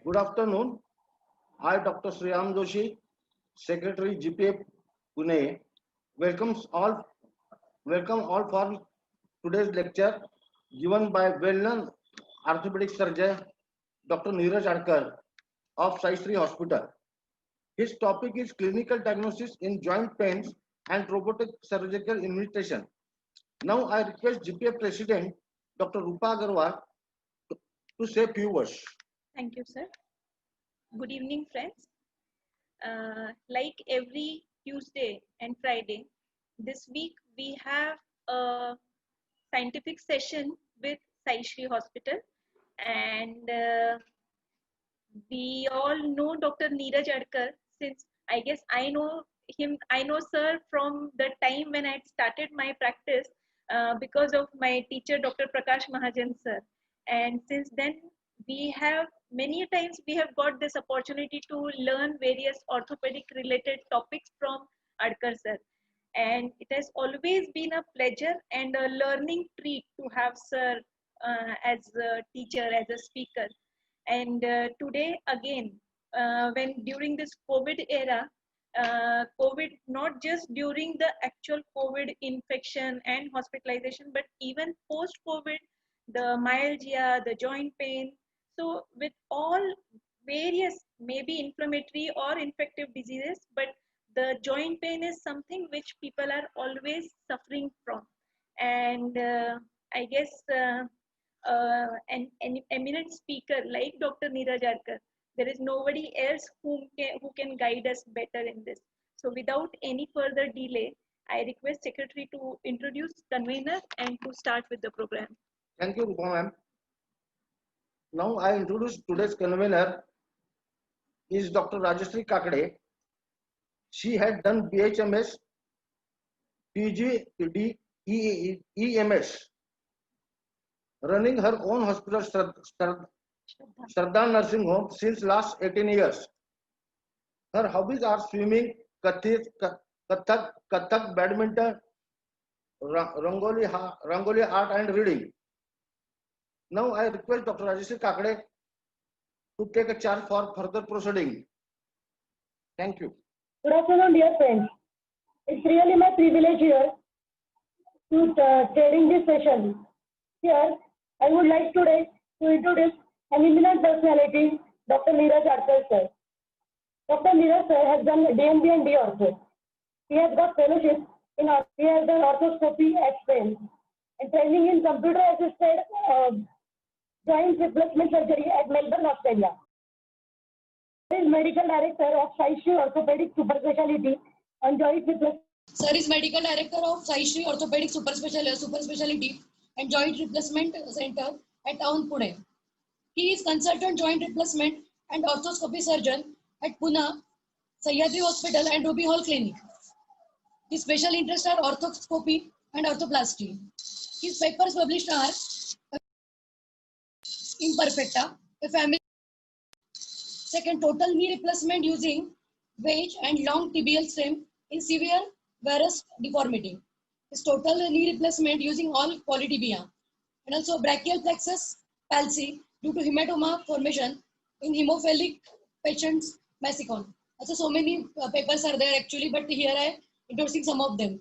Good afternoon. I, Dr. Sriram Joshi, Secretary GPA Pune, welcomes all. Welcome all for today's lecture given by well-known orthopedic surgeon Dr. Neeraj Adkar of Sai Sri Hospital. His topic is clinical diagnosis in joint pains and robotic surgical imitation. Now I request GPA President Dr. Rupa Agarwal to say a few words. Thank you, sir. Good evening, friends. Like every Tuesday and Friday, this week we have a scientific session with Sai Sri Hospital, and we all know Dr. Neeraj Adkar since I guess I know him. I know sir from the time when I had started my practice because of my teacher, Dr. Prakash Mahajan sir, and since then we have many times we have got this opportunity to learn various orthopedic related topics from Adkar sir, and it has always been a pleasure and a learning treat to have sir as a teacher, as a speaker. And today again, when during this COVID era, COVID not just during the actual COVID infection and hospitalization, but even post COVID, the myalgia, the joint pain. So with all various maybe inflammatory or infective diseases, but the joint pain is something which people are always suffering from. And I guess an eminent speaker like Dr. Neeraj Adkar, there is nobody else who can guide us better in this. So without any further delay, I request Secretary to introduce convener and to start with the program. Thank you, Rupa ma'am. Now I introduce today's convener is Dr. Rajeshri Kakade. She had done BHMS, PG, EMS, running her own hospital, Shraddha Nursing Home, since last 18 years. Her hobbies are swimming, Kathak, badminton, Rangoli art and reading. Now I request Dr. Rajeshri Kakade to take a charge for further proceeding. Thank you. Good afternoon, dear friends. It's really my privilege here to chairing this session. Here, I would like today to introduce an eminent personality, Dr. Neeraj Adkar sir. Dr. Neeraj sir has done DMB and D also. He has got fellowship in he has done orthoscopy at Spain and training in computer-assisted joint replacement surgery at Melbourne, Australia. He is medical director of Sai Sri Orthopedic Super Speciality and joint replacement. Sir is medical director of Sai Sri Orthopedic Super Speciality and Joint Replacement Center at Town, Pune. He is consultant joint replacement and orthoscopy surgeon at Pune, Sahyadri Hospital and Ruby Hall Clinic. His special interests are orthoscopy and orthoplasty. His papers published are Imperfecta, a family. Second, total knee replacement using wedge and long tibial stem in severe varus deformity. His total knee replacement using all polytibia. And also brachial plexus palsy due to hematoma formation in hemophilic patients massicon. Also, so many papers are there actually, but here I am introducing some of them.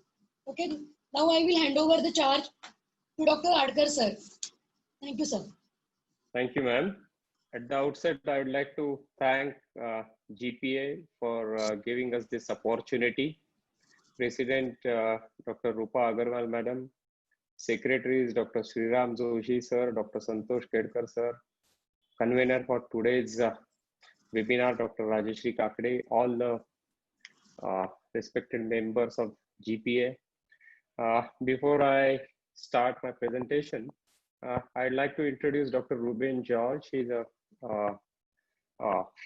Okay, now I will hand over the charge to Dr. Adkar sir. Thank you, sir. Thank you, ma'am. At the outset, I would like to thank GPA for giving us this opportunity. President Dr. Rupa Agarwal, madam. Secretaries Dr. Sriram Joshi, sir, Dr. Santosh Kedkar, sir. Convener for today's webinar, Dr. Rajeshri Kakade, all the respected members of GPA. Before I start my presentation, I'd like to introduce Dr. Ruben George. He's a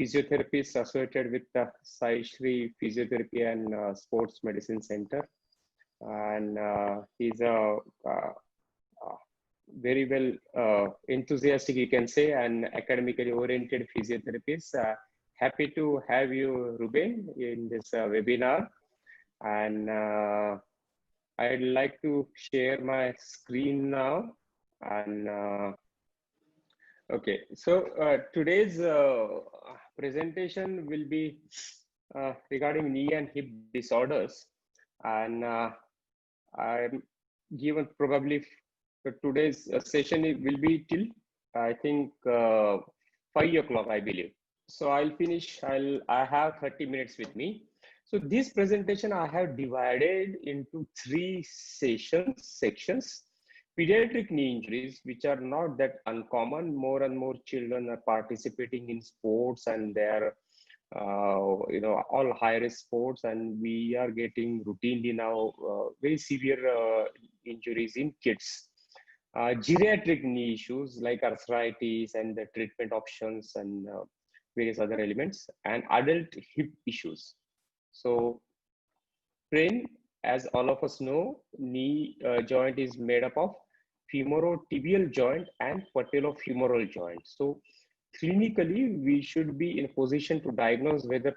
physiotherapist associated with the Sai Sri Physiotherapy and Sports Medicine Center. And he's a very well enthusiastic, you can say, and academically oriented physiotherapist. Happy to have you, Ruben, in this webinar. And I'd like to share my screen now. And Okay, so today's presentation will be regarding knee and hip disorders, and I'm given probably today's session will be till I think 5 o'clock, I believe. So I'll finish. I have 30 minutes with me. So this presentation I have divided into 3 sections. Pediatric knee injuries, which are not that uncommon. More and more children are participating in sports, and they're all high risk sports, and we are getting routinely now very severe injuries in kids. Geriatric knee issues like arthritis and the treatment options and various other elements, and adult hip issues. So brain, as all of us know, knee joint is made up of femorotibial joint and patellofemoral joint. So clinically, we should be in a position to diagnose whether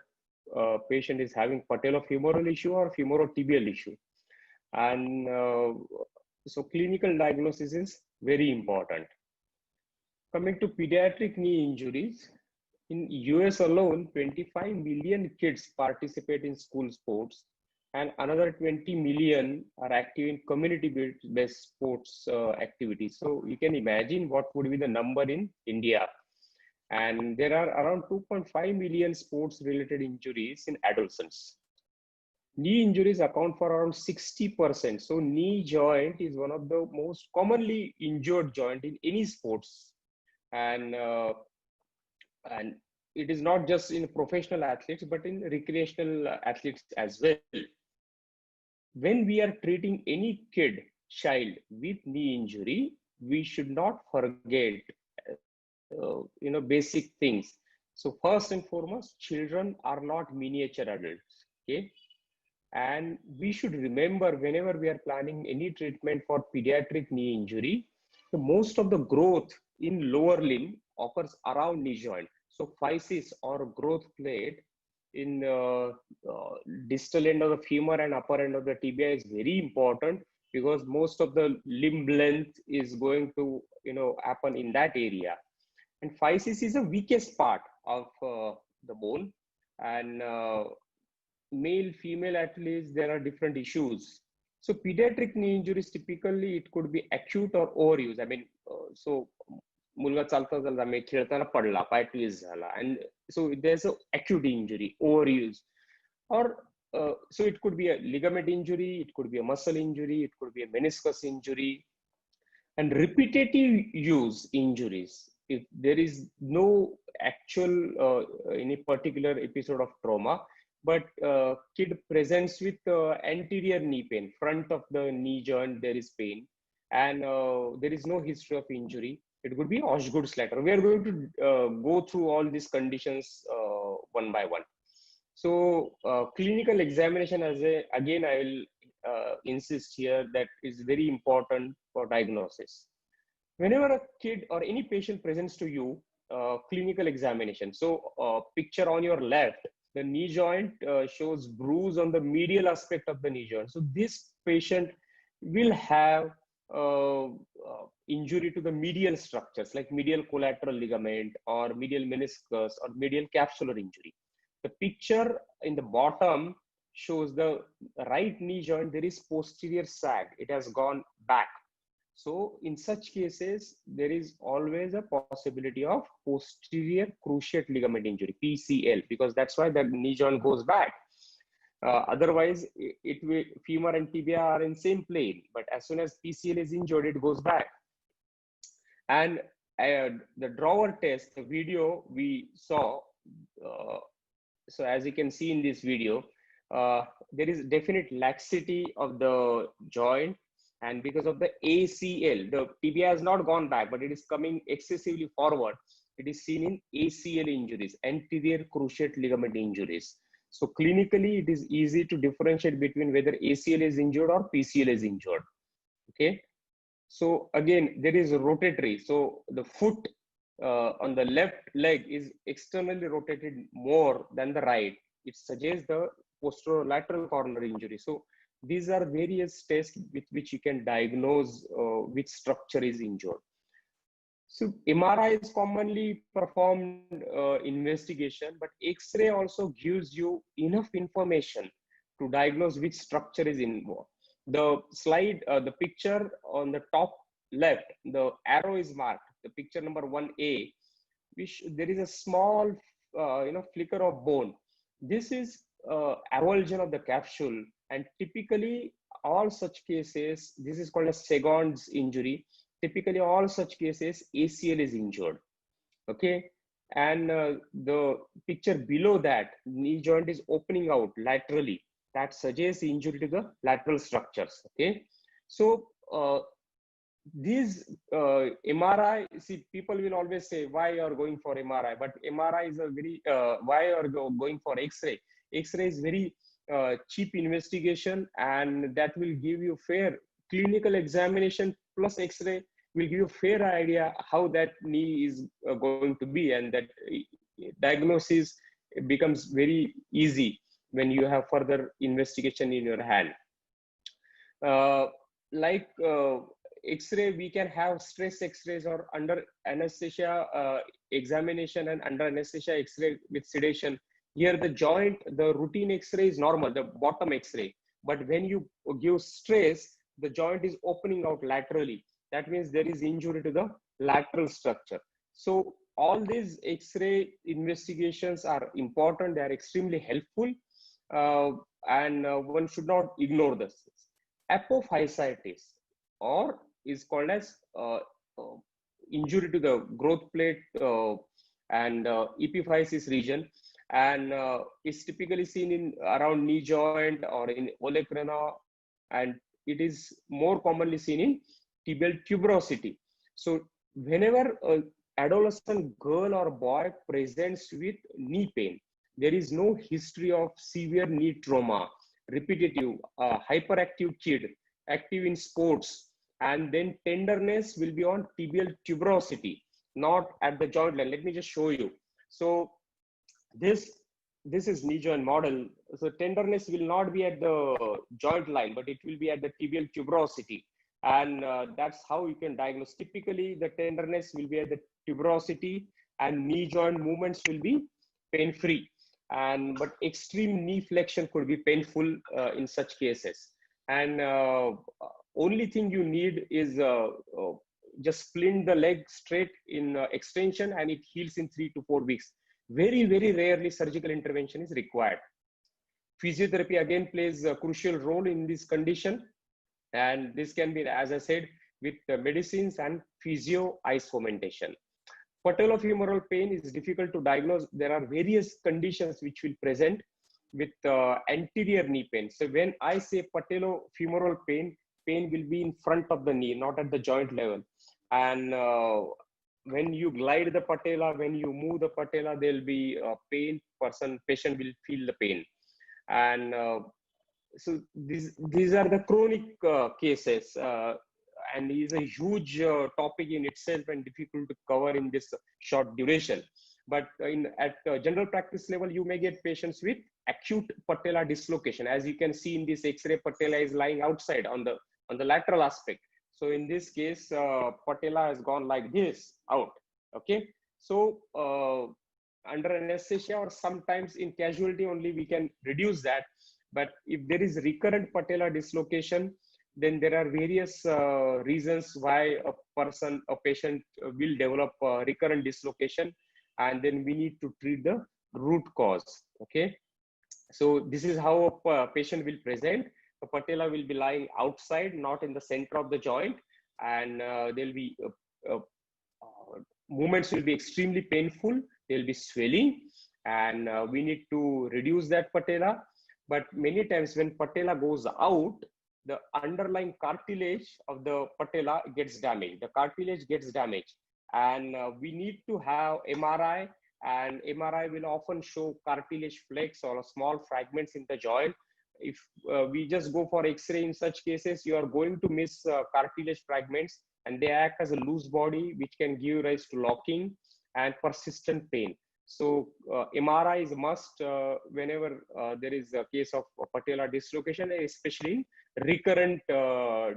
patient is having patellofemoral issue or femorotibial issue. And so clinical diagnosis is very important. Coming to pediatric knee injuries, in US alone, 25 million kids participate in school sports, and another 20 million are active in community-based sports activities. So you can imagine what would be the number in India. And there are around 2.5 million sports-related injuries in adolescents. Knee injuries account for around 60%. So knee joint is one of the most commonly injured joint in any sports. And it is not just in professional athletes, but in recreational athletes as well. When we are treating any child with knee injury, we should not forget basic things. So first and foremost, children are not miniature adults. Okay, and we should remember whenever we are planning any treatment for pediatric knee injury, the most of the growth in lower limb occurs around knee joint. So physis or growth plate in distal end of the femur and upper end of the tibia is very important, because most of the limb length is going to happen in that area. And physis is the weakest part of the bone, and male female athletes, there are different issues. So pediatric knee injuries, typically it could be acute or overuse. I mean, so मुलगा चालता चालता मी खेळताना पडला, पाय twist झाला, and so there's a acute injury, overuse, or so it could be a ligament injury, it could be a muscle injury, it could be a meniscus injury. And repetitive use injuries, if there is no actual any particular episode of trauma, but kid presents with anterior knee pain, front of the knee joint there is pain, and there is no history of injury, it could be Osgood Schlatter. We are going to go through all these conditions one by one. So clinical examination, again I will insist here, that is very important for diagnosis. Whenever a kid or any patient presents to you, clinical examination. So picture on your left, the knee joint shows bruise on the medial aspect of the knee joint. So this patient will have injury to the medial structures like medial collateral ligament or medial meniscus or medial capsular injury. The picture in the bottom shows the right knee joint, there is posterior sag, it has gone back. So in such cases, there is always a possibility of posterior cruciate ligament injury, PCL, because that's why the knee joint goes back. Otherwise, it will, femur and tibia are in same plane, but as soon as PCL is injured, it goes back. And the drawer test, the video we saw, so as you can see in this video, there is definite laxity of the joint, and because of the ACL, the tibia has not gone back, but it is coming excessively forward. It is seen in ACL injuries, anterior cruciate ligament injuries. So clinically, it is easy to differentiate between whether ACL is injured or PCL is injured. Okay. So again, there is rotatory. So the foot on the left leg is externally rotated more than the right. It suggests the posterolateral corner injury. So these are various tests with which you can diagnose which structure is injured. So MRI is commonly performed investigation, but X-ray also gives you enough information to diagnose which structure is involved. The slide, the picture on the top left, the arrow is marked, the picture number 1A, which there is a small, flicker of bone. This is avulsion of the capsule, and typically all such cases, this is called a Segond's injury. Typically all such cases, ACL is injured. Okay, and the picture below that, knee joint is opening out laterally. That suggests injury to the lateral structures. Okay, so these MRI, see, people will always say, why you are going for MRI? But MRI is a very, why you are going for X-ray? X-ray is very cheap investigation, and that will give you fair clinical examination plus X-ray will give you a fair idea how that knee is going to be, and that diagnosis becomes very easy when you have further investigation in your hand. Like X-ray, we can have stress X-rays or under anesthesia examination and under anesthesia X-ray with sedation. Here the joint, the routine X-ray is normal, the bottom X-ray. But when you give stress, the joint is opening out laterally. That means there is injury to the lateral structure. So all these X-ray investigations are important. They are extremely helpful, and one should not ignore this. Apophysitis, or is called as injury to the growth plate and epiphysis region, and is typically seen in around knee joint or in olecranon, and it is more commonly seen in tibial tuberosity. So whenever an adolescent girl or boy presents with knee pain, there is no history of severe knee trauma, repetitive, hyperactive kid, active in sports, and then tenderness will be on tibial tuberosity, not at the joint line. Let me just show you. So this is knee joint model. So tenderness will not be at the joint line, but it will be at the tibial tuberosity. And that's how you can diagnose. Typically, the tenderness will be at the tuberosity, and knee joint movements will be pain-free. But extreme knee flexion could be painful in such cases. And only thing you need is just splint the leg straight in extension, and it heals in 3 to 4 weeks. Very, very rarely surgical intervention is required. Physiotherapy again plays a crucial role in this condition. And this can be, as I said, with medicines and physio ice fomentation. Patellofemoral pain is difficult to diagnose. There are various conditions which will present with anterior knee pain. So when I say patellofemoral pain, pain will be in front of the knee, not at the joint level. And when you glide the patella, when you move the patella, there will be pain. Patient will feel the pain. And so these are the chronic cases, and is a huge topic in itself and difficult to cover in this short duration. But at general practice level, you may get patients with acute patella dislocation. As you can see in this X-ray, patella is lying outside on the lateral aspect. So in this case, patella has gone like this out. Okay, so under anesthesia or sometimes in casualty only we can reduce that. But if there is recurrent patella dislocation, then there are various reasons why a patient will develop recurrent dislocation, and then we need to treat the root cause. Okay, so this is how a patient will present. The patella will be lying outside, not in the center of the joint, and there'll be movements will be extremely painful. There'll be swelling, and we need to reduce that patella. But many times when patella goes out, the underlying cartilage of the patella gets damaged. The cartilage gets damaged, and we need to have MRI, and MRI will often show cartilage flakes or small fragments in the joint. If we just go for X-ray in such cases, you are going to miss cartilage fragments, and they act as a loose body, which can give rise to locking and persistent pain. So MRI is a must whenever there is a case of patella dislocation, especially in recurrent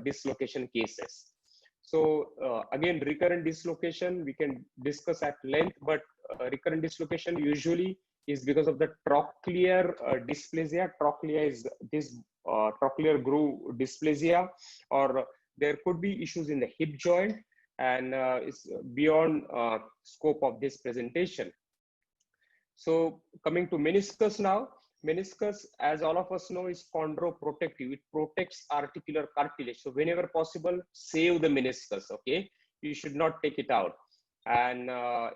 dislocation cases. So again, recurrent dislocation we can discuss at length, but recurrent dislocation usually is because of the trochlear dysplasia. Trochlea is this trochlear groove dysplasia, or there could be issues in the hip joint, and it's beyond scope of this presentation. So coming to meniscus now. Meniscus, as all of us know, is chondroprotective. It protects articular cartilage. So whenever possible, save the meniscus, okay? You should not take it out. And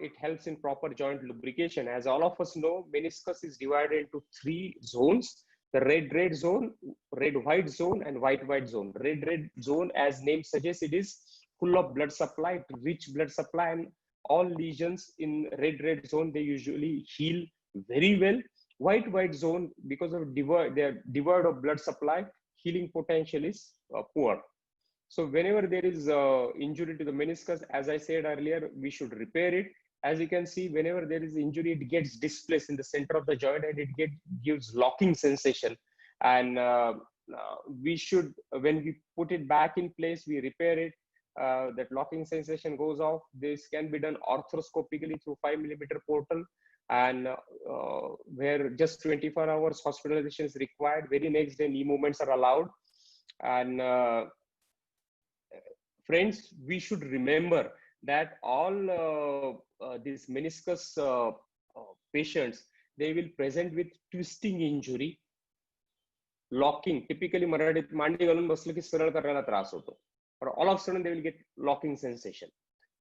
it helps in proper joint lubrication. As all of us know, meniscus is divided into 3 zones: the red-red zone, red-white zone, and white-white zone. Red-red zone, as name suggests, it is full of blood supply, rich blood supply, and all lesions in red-red zone, they usually heal very well. White zone, because of they're devoid of blood supply, healing potential is poor. So whenever there is injury to the meniscus, as I said earlier, we should repair it. As you can see, whenever there is injury, it gets displaced in the center of the joint, and it gives locking sensation. And we should, when we put it back in place, we repair it. That locking sensation goes off. This can be done arthroscopically through 5mm portal, and where just 24 hours hospitalization is required. Very next day, knee movements are allowed. And friends, we should remember that all these meniscus patients, they will present with twisting injury, locking. Typically, Marathi mandi घालून बसलं की सरळ करायला त्रास होतो. Or all of a sudden, they will get locking sensation.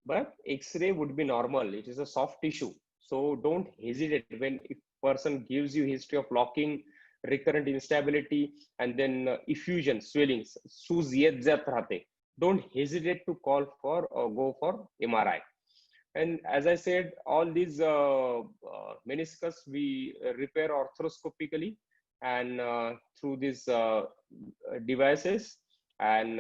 But X-ray would be normal. It is a soft tissue. So don't hesitate when if person gives you history of locking, recurrent instability, and then effusion, swelling, सूज येत जात राहते. Don't hesitate to call for or go for MRI. And as I said, all these meniscus we repair arthroscopically and through these devices, and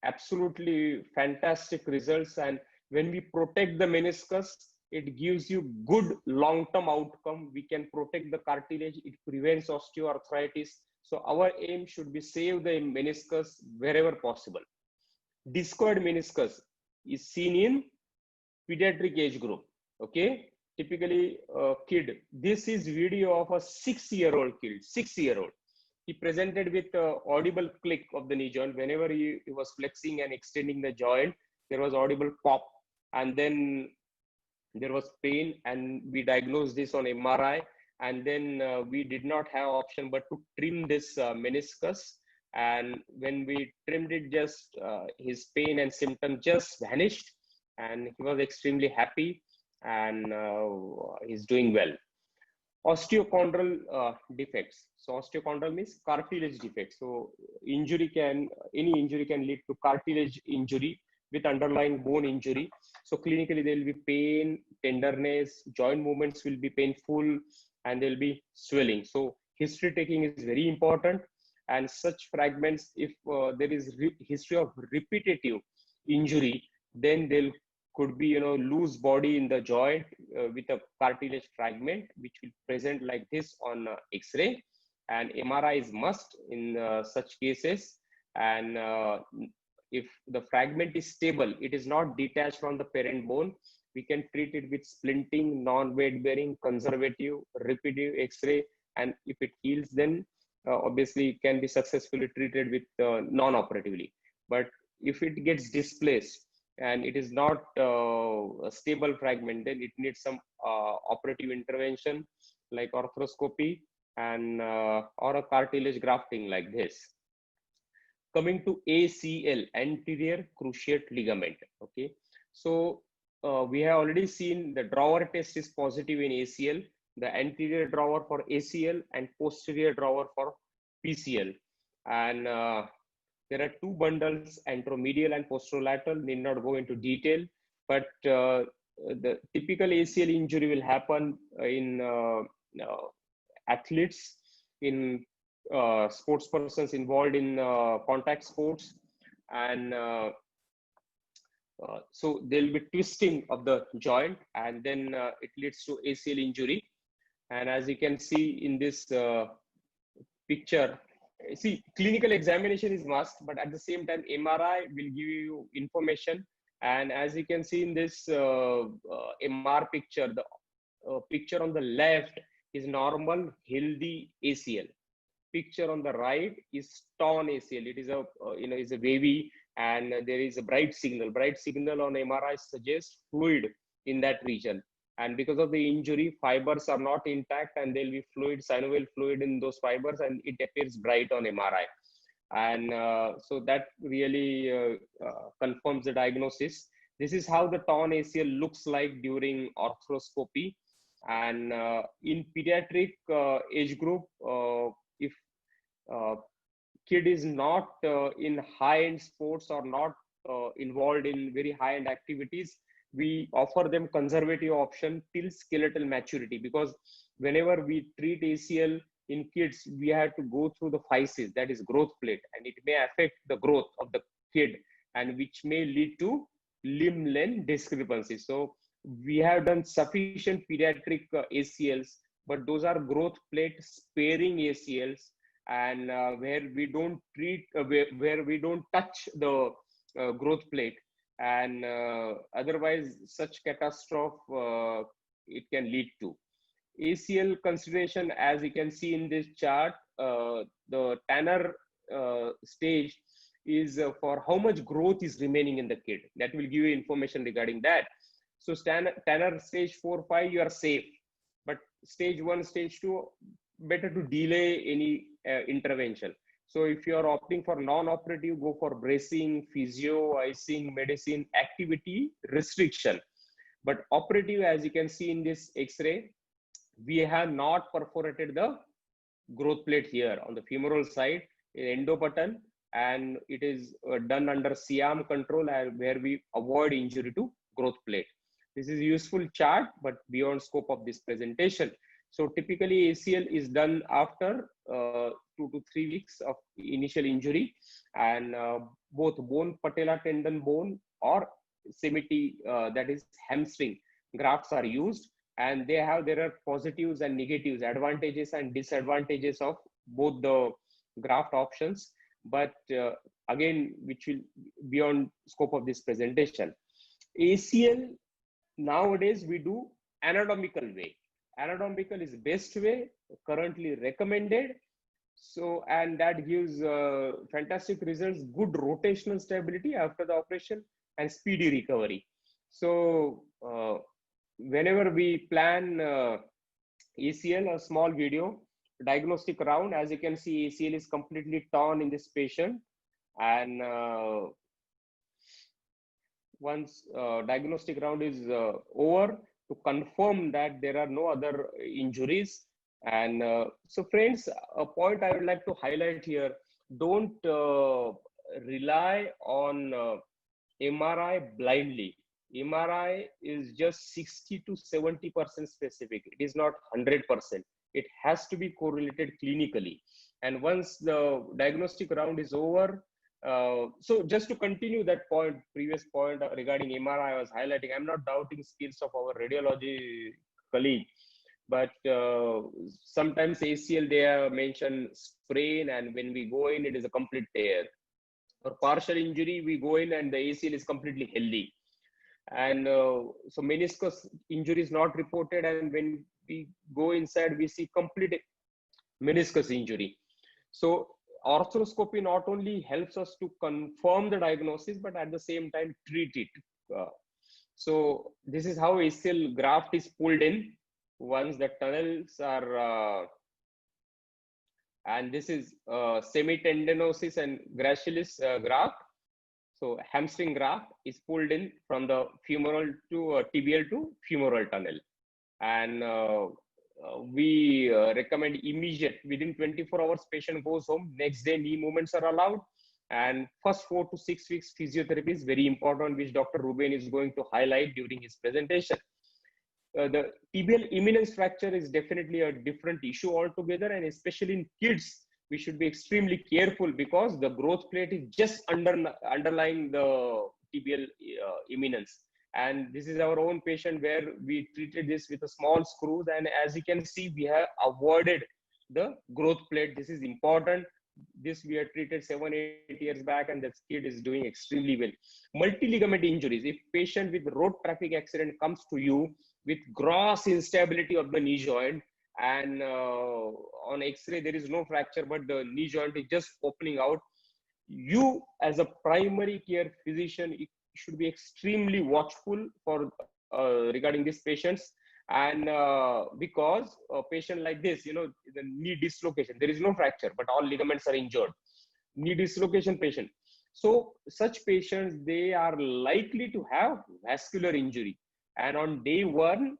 absolutely fantastic results. And when we protect the meniscus, it gives you good long-term outcome. We can protect the cartilage. It prevents osteoarthritis. So our aim should be save the meniscus wherever possible. Discoid meniscus is seen in pediatric age group. Okay, typically kid. This is video of a 6-year-old kid. 6-year-old. He presented with audible click of the knee joint. Whenever he was flexing and extending the joint, there was audible pop, and then there was pain, and we diagnosed this on MRI. And then we did not have option but to trim this meniscus. And when we trimmed it, just his pain and symptom just vanished, and he was extremely happy, and he's doing well. Osteochondral defects. So osteochondral means cartilage defects. So any injury can lead to cartilage injury with underlying bone injury. So clinically there will be pain, tenderness, joint movements will be painful, and there will be swelling. So history taking is very important. And such fragments, if there is history of repetitive injury, then there could be loose body in the joint with a cartilage fragment, which will present like this on X-ray. And MRI is must in such cases. And if the fragment is stable, it is not detached from the parent bone, we can treat it with splinting, non-weight bearing, conservative, repetitive X-ray. And if it heals, then obviously it can be successfully treated with non-operatively. But if it gets displaced and it is not a stable fragment, then it needs some operative intervention like arthroscopy and or a cartilage grafting like this. Coming to ACL, anterior cruciate ligament. Okay, so we have already seen the drawer test is positive in ACL, the anterior drawer for ACL and posterior drawer for PCL. And there are 2 bundles, anteromedial and posterolateral. Need not go into detail, but the typical ACL injury will happen in athletes, in sports persons involved in contact sports, and so there will be twisting of the joint, and then it leads to ACL injury. And as you can see in this picture, see, clinical examination is must, but at the same time, MRI will give you information. And as you can see in this MR picture, the picture on the left is normal, healthy ACL. Picture on the right is torn ACL. It is a is a wavy, and there is a bright signal. Bright signal on MRI suggests fluid in that region. And because of the injury, fibers are not intact, and there will be fluid, synovial fluid in those fibers, and it appears bright on MRI. And so that really confirms the diagnosis. This is how the torn ACL looks like during arthroscopy. And in pediatric age group, if kid is not in high-end sports or not involved in very high-end activities, we offer them conservative option till skeletal maturity, because whenever we treat ACL in kids, we have to go through the physis, that is growth plate, and it may affect the growth of the kid, and which may lead to limb length discrepancy. So we have done sufficient pediatric ACLs, but those are growth plate sparing ACLs, and where we don't treat, where we don't touch the growth plate, and otherwise such catastrophe it can lead to. ACL consideration, as you can see in this chart, the Tanner stage is for how much growth is remaining in the kid. That will give you information regarding that. So Tanner stage 4, 5, you are safe, but stage 1, stage 2, better to delay any intervention. So if you are opting for non-operative, go for bracing, physio, icing, medicine, activity restriction. But operative, as you can see in this X-ray, we have not perforated the growth plate here on the femoral side, in endobutton, and it is done under SIAM control, where we avoid injury to growth plate. This is a useful chart, but beyond scope of this presentation. So typically ACL is done after 2 to 3 weeks of initial injury, and both bone, patella tendon bone or CMT, that is hamstring grafts are used, and there are positives and negatives, advantages and disadvantages of both the graft options, but again, which will beyond scope of this presentation. ACL nowadays we do anatomical way. Anatomical is best way, currently recommended. So, and that gives fantastic results, good rotational stability after the operation, and speedy recovery. So whenever we plan ACL, a small video diagnostic round, as you can see, ACL is completely torn in this patient, and once diagnostic round is over, to confirm that there are no other injuries. And so friends, a point I would like to highlight here, don't rely on MRI blindly. MRI is just 60 to 70% specific. It is not 100%. It has to be correlated clinically. And once the diagnostic round is over, so just to continue that point, previous point regarding MRI I was highlighting, I'm not doubting skills of our radiology colleague, but sometimes ACL, they mention sprain, and when we go in, it is a complete tear. Or partial injury, we go in and the ACL is completely healthy. And so meniscus injury is not reported, and when we go inside, we see complete meniscus injury. So arthroscopy not only helps us to confirm the diagnosis, but at the same time treat it. So this is how ACL graft is pulled in once the tunnels are, and this is semitendinosus and gracilis graft. So hamstring graft is pulled in from the femoral to tibial to femoral tunnel, and we recommend immediate, within 24 hours patient goes home, next day knee movements are allowed, and first 4 to 6 weeks physiotherapy is very important, which Dr. Ruben is going to highlight during his presentation. The tibial eminence fracture is definitely a different issue altogether, and especially in kids, we should be extremely careful, because the growth plate is just underlying the tibial eminence. And this is our own patient where we treated this with a small screws, and as you can see, we have avoided the growth plate. This is important. this we had treated 7-8 years back, and that kid is doing extremely well. Multi-ligament injuries. If patient with road traffic accident comes to you with gross instability of the knee joint, and on X-ray there is no fracture, but the knee joint is just opening out, you as a primary care physician should be extremely watchful for regarding these patients. And because a patient like this, the knee dislocation, there is no fracture, but all ligaments are injured, knee dislocation patient. So such patients, they are likely to have vascular injury. And on day one,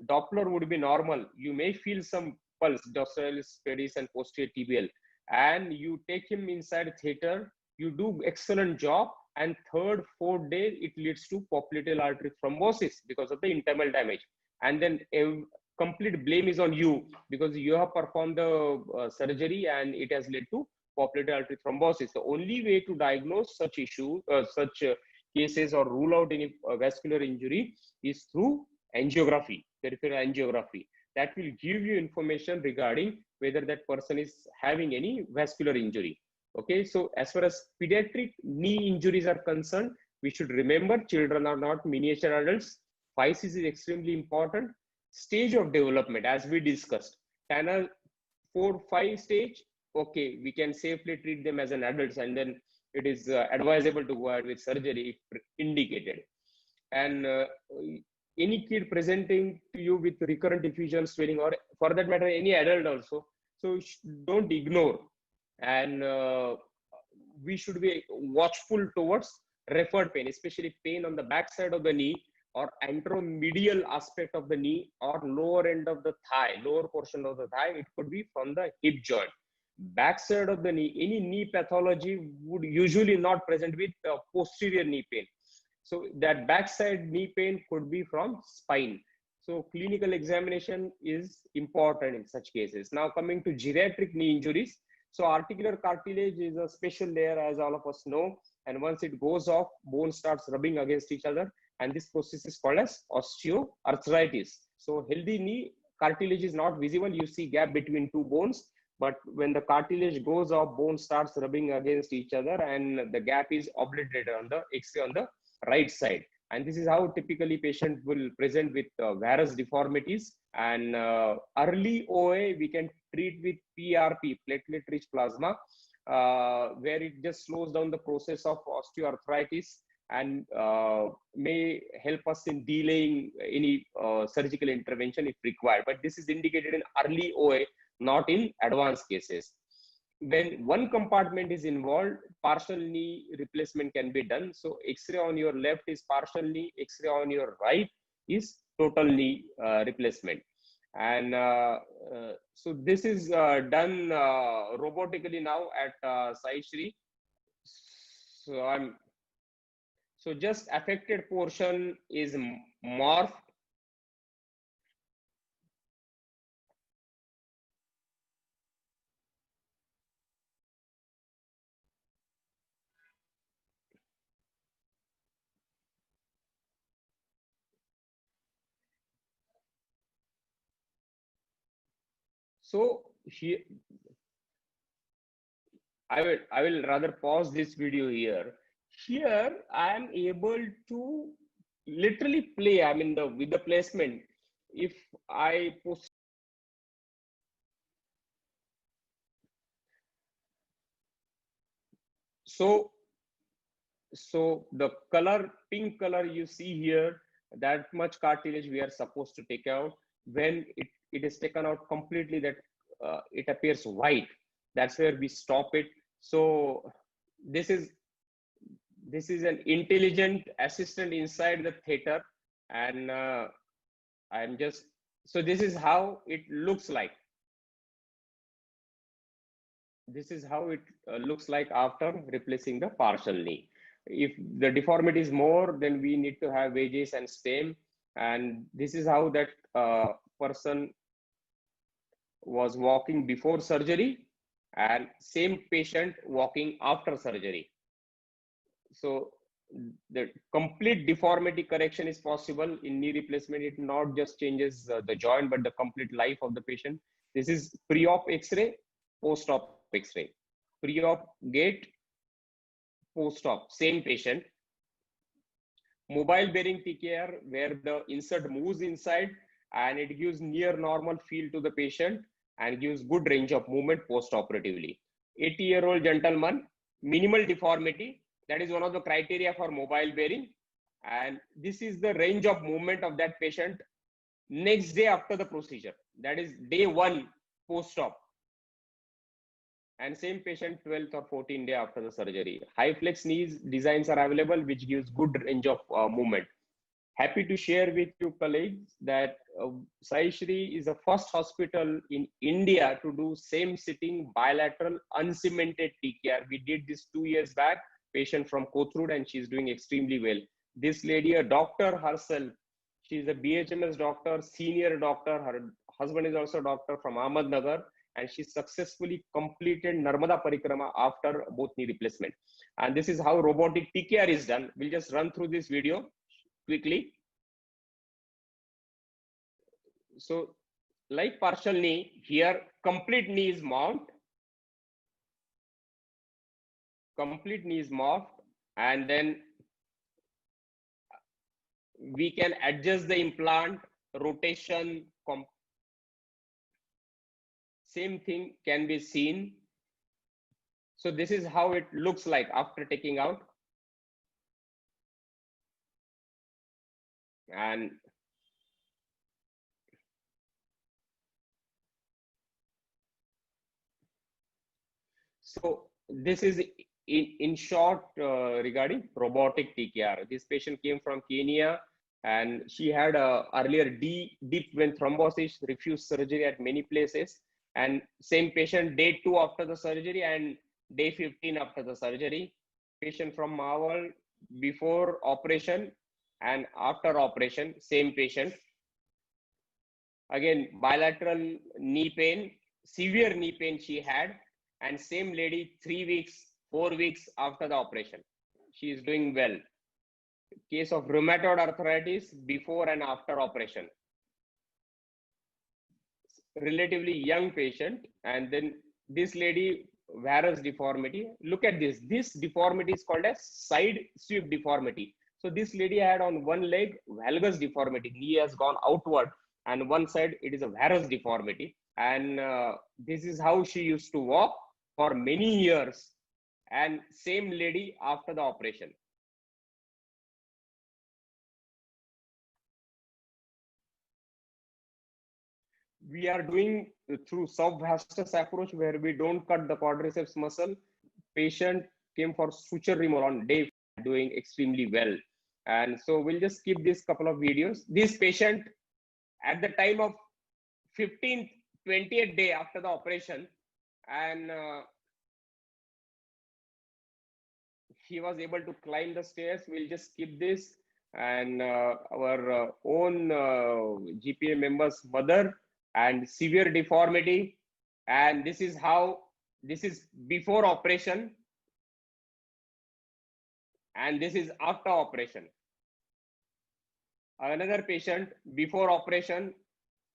Doppler would be normal. You may feel some pulse, dorsalis, pedis, and posterior tibial. And you take him inside theater, you do excellent job, and third, fourth day, it leads to popliteal artery thrombosis because of the internal damage. And then complete blame is on you because you have performed the surgery and it has led to popliteal artery thrombosis. The only way to diagnose such issue, such cases, or rule out any vascular injury is through angiography, peripheral angiography. That will give you information regarding whether that person is having any vascular injury. Okay, so as far as pediatric knee injuries are concerned, we should remember children are not miniature adults. Physis is extremely important. Stage of development, as we discussed, Tanner 4-5 stage, okay, we can safely treat them as an adults, and then it is advisable to go ahead with surgery if indicated. And any kid presenting to you with recurrent effusion swelling, or for that matter any adult also, so don't ignore. And we should be watchful towards referred pain, especially pain on the back side of the knee, or anteromedial aspect of the knee, or lower end of the thigh, lower portion of the thigh. It could be from the hip joint. Back side of the knee, any knee pathology would usually not present with posterior knee pain. So that backside knee pain could be from spine. So clinical examination is important in such cases. Now coming to geriatric knee injuries. So articular cartilage is a special layer, as all of us know. And once it goes off, bone starts rubbing against each other. And this process is called as osteoarthritis. So healthy knee cartilage is not visible. You see gap between two bones. But when the cartilage goes off, bone starts rubbing against each other, and the gap is obliterated on the X-ray on the right side. And this is how typically patient will present with varus deformities. And early OA we can treat with PRP, platelet rich plasma, where it just slows down the process of osteoarthritis and may help us in delaying any surgical intervention if required. But this is indicated in early OA, not in advanced cases. When one compartment is involved, partial knee replacement can be done. So X-ray on your left is partial knee, X-ray on your right is total knee replacement. And so this is done robotically now at Sai Shri. So just affected portion is morphed. So here, I will rather pause this video here. Here I am able to literally play. I mean, with the placement. If I post, so the color, pink color you see here, that much cartilage we are supposed to take out. When it is taken out completely, that it appears white, that's where we stop it. So this is an intelligent assistant inside the theater, and I'm just, so this is how it looks like. This is how it looks like after replacing the partial knee. If the deformity is more, then we need to have wedges and stem. And this is how that person was walking before surgery, and same patient walking after surgery. So the complete deformity correction is possible in knee replacement. It not just changes the joint, but the complete life of the patient. This is pre-op X-ray, post-op X-ray. pre-op gait, post-op, same patient. Mobile bearing TKR, where the insert moves inside and it gives near normal feel to the patient and gives good range of movement post-operatively. 80-year-old gentleman, minimal deformity. That is one of the criteria for mobile bearing. And this is the range of movement of that patient next day after the procedure. That is day 1 post-op. And same patient 12th or 14th day after the surgery. High flex knees designs are available, which gives good range of movement. Happy to share with you colleagues that Sai Shri is the first hospital in India to do same sitting bilateral uncemented TKR. We did this 2 years back, patient from Kothurud, and she's doing extremely well. This lady, a doctor herself, she's a BHMS doctor, senior doctor. Her husband is also a doctor from Ahmednagar, and she successfully completed Narmada Parikrama after both knee replacement. And this is how robotic TKR is done. We'll just run through this video quickly. So like partial knee, here complete knee is mount. Complete knee is mount, and then we can adjust the implant, rotation, same thing can be seen. So this is how it looks like after taking out. And so this is in short regarding robotic TKR. This patient came from Kenya, and she had earlier deep vein thrombosis, refused surgery at many places. And same patient day 2 after the surgery and day 15 after the surgery. Patient from Mawal, before operation and after operation, same patient. Again, bilateral knee pain, severe knee pain she had, and same lady 3 weeks, 4 weeks after the operation. She is doing well. Case of rheumatoid arthritis before and after operation. Relatively young patient. And then this lady, varus deformity. Look at this. This deformity is called as side sweep deformity. So this lady had on one leg valgus deformity. Knee has gone outward, and one side it is a varus deformity. And this is how she used to walk for many years. And same lady after the operation. We are doing through subvastus approach, where we don't cut the quadriceps muscle. Patient came for suture removal on day 5, doing extremely well. And so we'll just skip this couple of videos. This patient at the time of 15th, 20th day after the operation, and he was able to climb the stairs. We'll just skip this. And our own GPA member's mother, and severe deformity. And this is how, this is before operation, and this is after operation. Another patient before operation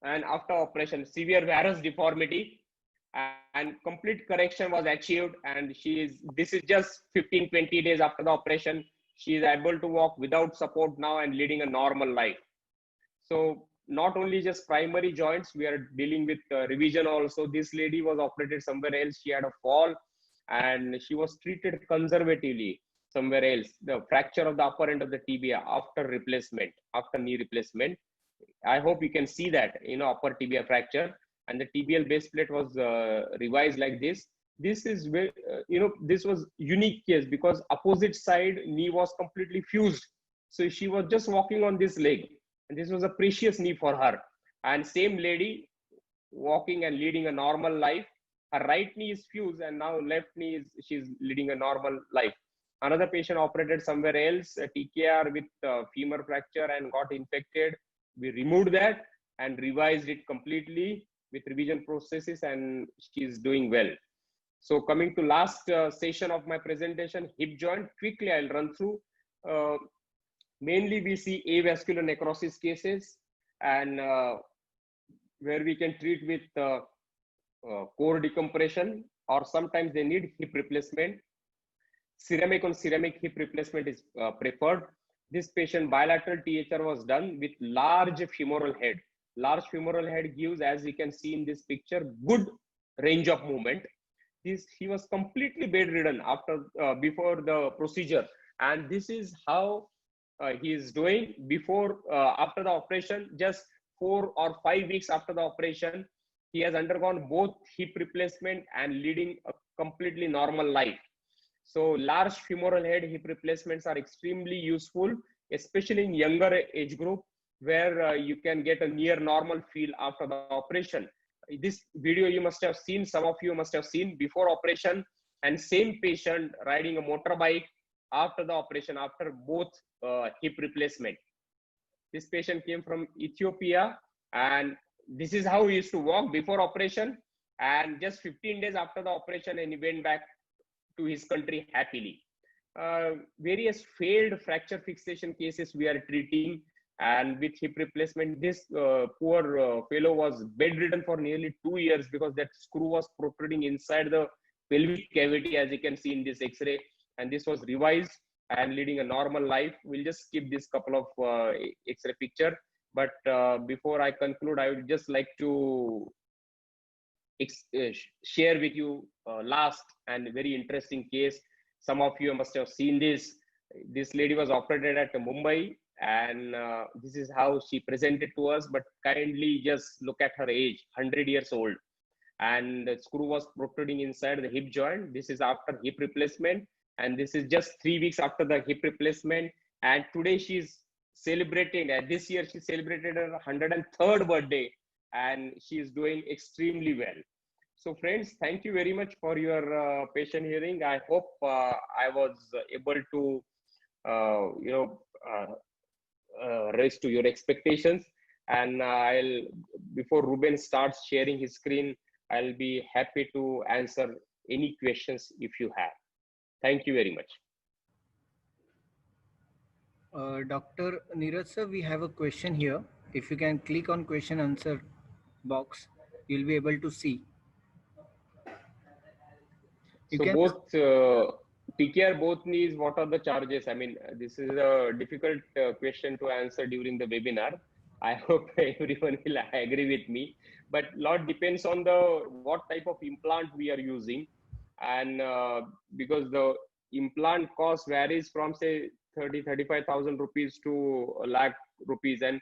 and after operation, severe varus deformity, and complete correction was achieved. And this is just 15-20 days after the operation. She is able to walk without support now and leading a normal life. So not only just primary joints, we are dealing with revision also. This lady was operated somewhere else. She had a fall and she was treated conservatively somewhere else. The fracture of the upper end of the tibia after replacement, after knee replacement. I hope you can see that, upper tibia fracture, and the tibial base plate was revised like this. This is where, this was unique case because opposite side knee was completely fused. So she was just walking on this leg. And this was a precious knee for her. And same lady walking and leading a normal life. Her right knee is fused, and now left knee she's leading a normal life. Another patient operated somewhere else, a TKR with femur fracture and got infected. We removed that and revised it completely with revision processes, and she's doing well. So coming to last session of my presentation, hip joint. Quickly I'll run through. Mainly we see avascular necrosis cases, and where we can treat with core decompression or sometimes they need hip replacement. Ceramic on ceramic hip replacement is preferred. This patient bilateral THR was done with large femoral head. Large femoral head gives, as you can see in this picture, good range of movement. He was completely bedridden after before the procedure, and this is how he is doing before after the operation. Just 4 or 5 weeks after the operation, he has undergone both hip replacement and leading a completely normal life. So large femoral head hip replacements are extremely useful, especially in younger age group, where you can get a near normal feel after the operation. This video you must have seen, some of you must have seen before operation, and same patient riding a motorbike after the operation, after both hip replacement. This patient came from Ethiopia, and this is how he used to walk before operation, and just 15 days after the operation, and he went back to his country happily. Various failed fracture fixation cases we are treating, and with hip replacement, this poor fellow was bedridden for nearly 2 years because that screw was protruding inside the pelvic cavity, as you can see in this X-ray, and this was revised and leading a normal life. We'll just skip this couple of X-ray picture, but before I conclude, I would just like to share with you last and very interesting case. Some of you must have seen this. This lady was operated at Mumbai, and this is how she presented to us, but kindly just look at her age, 100 years old, and the screw was protruding inside the hip joint. This is after hip replacement, and this is just 3 weeks after the hip replacement, and today she's celebrating, this year she celebrated her 103rd birthday, and she is doing extremely well. So friends, thank you very much for your patient hearing. I hope I was able to raise to your expectations, and before Ruben starts sharing his screen, I'll be happy to answer any questions if you have. Thank you very much. Dr. Neeraj sir, we have a question here. If you can click on question answer box, you'll be able to see. So both PKR, both knees, what are the charges? I mean, this is a difficult question to answer during the webinar. I hope everyone will agree with me, but lot depends on what type of implant we are using, and because the implant cost varies from say 35,000 rupees to a lakh rupees, and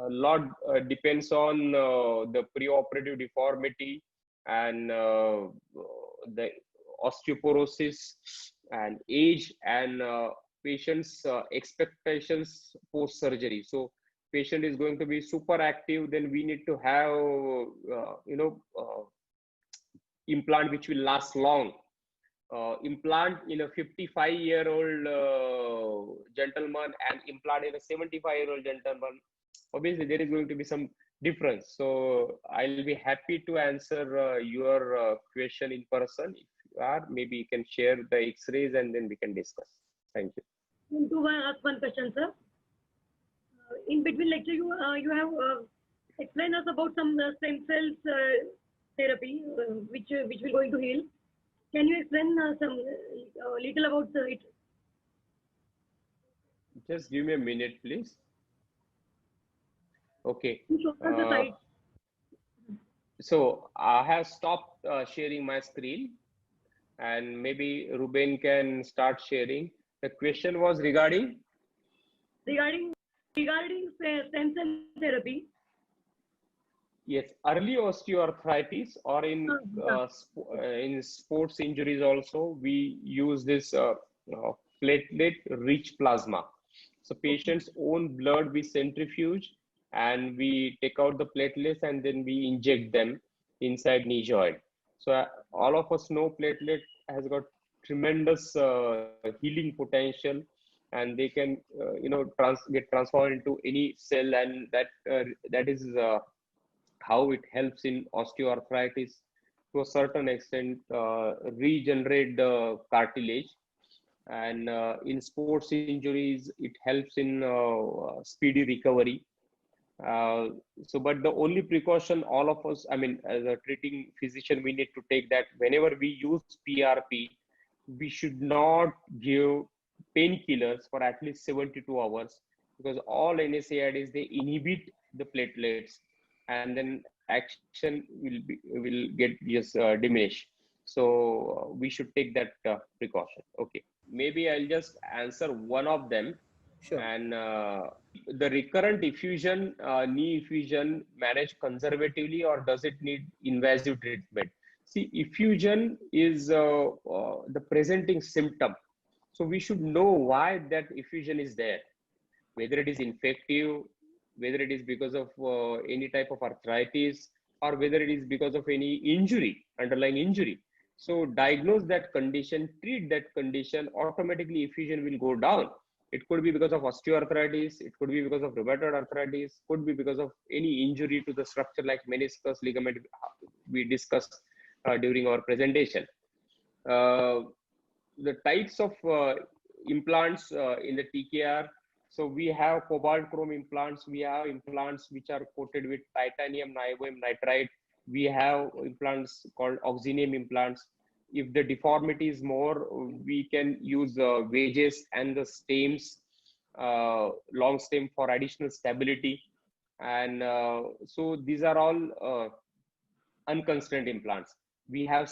lot depends on the preoperative deformity and the osteoporosis and age and patient's expectations post surgery. So patient is going to be super active, then we need to have implant which will last long. Implant in a 55-year-old gentleman and implant in a 75-year-old gentleman, obviously there is going to be some difference. So I'll be happy to answer your question in person. If you are, maybe you can share the X-rays and then we can discuss. Thank you. To ask one question, sir. In between lecture, you have explained us about some stem cells therapy, which we're going to heal. Can you explain some little about it? Just give me a minute, please. Okay. So I have stopped sharing my screen, and maybe Ruben can start sharing. The question was regarding stem cell therapy. Yes, early osteoarthritis or in sports injuries also, we use this platelet-rich plasma. So patient's own blood we centrifuge and we take out the platelets and then we inject them inside knee joint. So all of us know platelet has got tremendous healing potential, and they can get transformed into any cell, and that is how it helps in osteoarthritis to a certain extent, regenerate the cartilage, and in sports injuries it helps in speedy recovery. But the only precaution all of us, I mean, as a treating physician, we need to take that whenever we use PRP, we should not give painkillers for at least 72 hours, because all NSAIDs, they inhibit the platelets, and then action will get just diminished. So we should take that precaution. Okay, maybe I'll just answer one of them. Sure. And the recurrent effusion, knee effusion, managed conservatively, or does it need invasive treatment? See, effusion is the presenting symptom. So we should know why that effusion is there, whether it is infective, whether it is because of any type of arthritis, or whether it is because of any injury, underlying injury. So diagnose that condition, treat that condition, automatically effusion will go down. It could be because of osteoarthritis, it could be because of rheumatoid arthritis, could be because of any injury to the structure like meniscus, ligament we discussed during our presentation. The types of implants in the TKR. So we have cobalt chrome implants, we have implants which are coated with titanium niobium nitride, we have implants called oxynium implants. If the deformity is more, we can use wedges and the stems, long stem for additional stability. And so these are all unconstrained implants. We have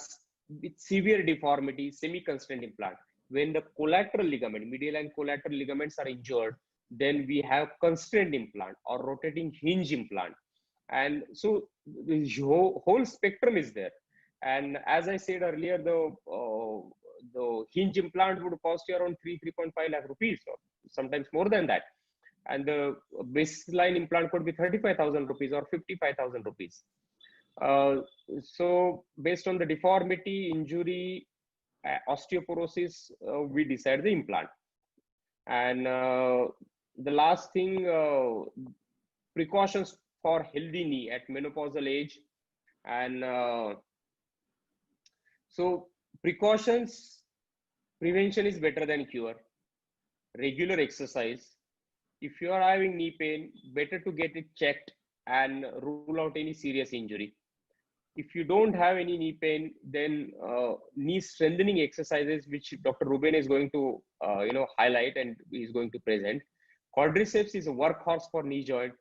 with severe deformity, semi-constrained implant. When the collateral ligament, medial and collateral ligaments are injured, then we have constrained implant or rotating hinge implant. And so the whole spectrum is there. And as I said earlier, the hinge implant would cost you around 3.5 lakh rupees, or sometimes more than that. And the baseline implant could be 35,000 rupees or 55,000 rupees. So based on the deformity, injury, osteoporosis, we decide the implant. And the last thing, precautions for healthy knee at menopausal age. And so precautions, prevention is better than cure. Regular exercise. If you are having knee pain, better to get it checked and rule out any serious injury. If you don't have any knee pain, then knee strengthening exercises, which Dr. Ruben is going to highlight and is going to present. Quadriceps is a workhorse for knee joint,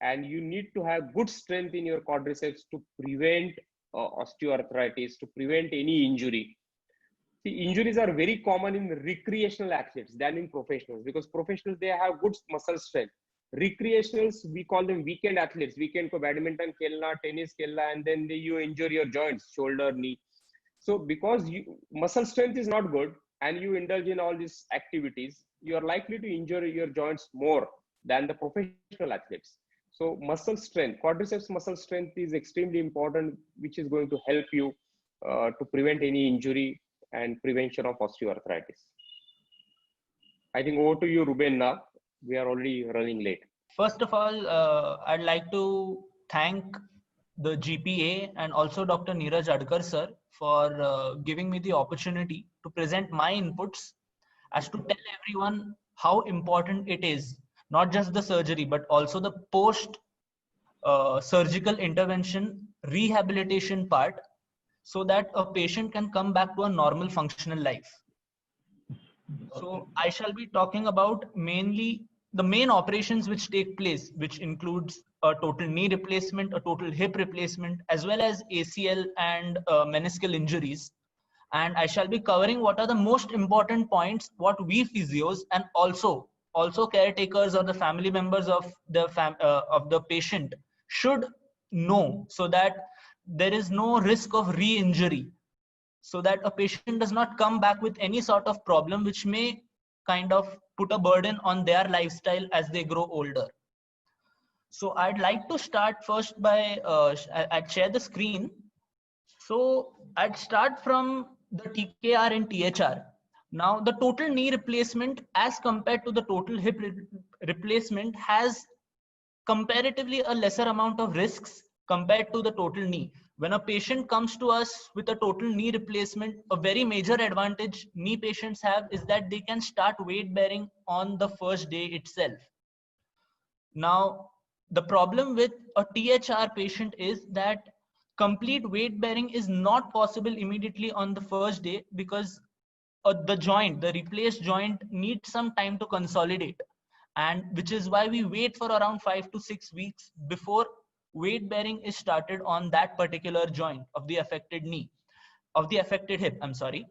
and you need to have good strength in your quadriceps to prevent osteoarthritis, to prevent any injury. See, injuries are very common in recreational athletes than in professionals, because professionals, they have good muscle strength. Recreationals, we call them weekend athletes. Weekend ko badminton khelna, tennis khelna, and then you injure your joints, shoulder, knee. So because muscle strength is not good and you indulge in all these activities, you are likely to injure your joints more than the professional athletes. So muscle strength, quadriceps muscle strength is extremely important, which is going to help you to prevent any injury and prevention of osteoarthritis. I think over to you, Ruben, now. We are already running late. First of all, I'd like to thank the GPA and also Dr. Neeraj Adkar sir for giving me the opportunity to present my inputs as to tell everyone how important it is, not just the surgery, but also the post surgical intervention rehabilitation part, so that a patient can come back to a normal functional life. So I shall be talking about mainly the main operations which take place, which includes a total knee replacement, a total hip replacement, as well as ACL and meniscal injuries. And I shall be covering what are the most important points, what we physios and also caretakers or the family members of the patient should know, so that there is no risk of re-injury, so that a patient does not come back with any sort of problem which may kind of put a burden on their lifestyle as they grow older. So I'd like to start first by, I'd share the screen. So I'd start from the TKR and THR. Now the total knee replacement as compared to the total hip replacement has comparatively a lesser amount of risks compared to the total knee. When a patient comes to us with a total knee replacement, a very major advantage knee patients have is that they can start weight bearing on the first day itself. Now, the problem with a THR patient is that complete weight bearing is not possible immediately on the first day, because the replaced joint needs some time to consolidate, and which is why we wait for around 5 to 6 weeks before weight bearing is started on that particular joint of the affected hip, I'm sorry.